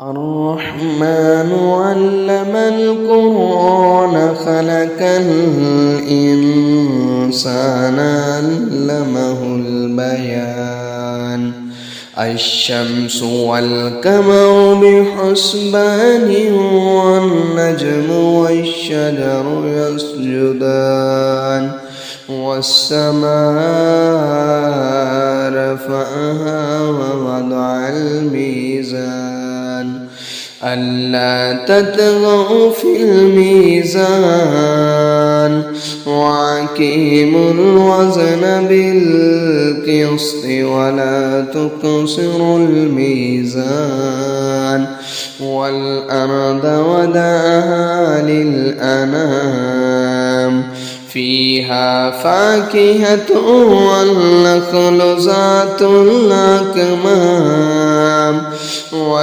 الرحمن علم القرآن خلق الإنسان علمه البيان الشمس والقمر بحسبان والنجم والشجر يسجدان والسماء رفعها ووضع الميزان ألا تطغوا في الميزان وأقيموا الوزن بالقسط ولا تقصروا الميزان والأرض وضعها للأنام فيها فاكهة والنخل ذات الأكمام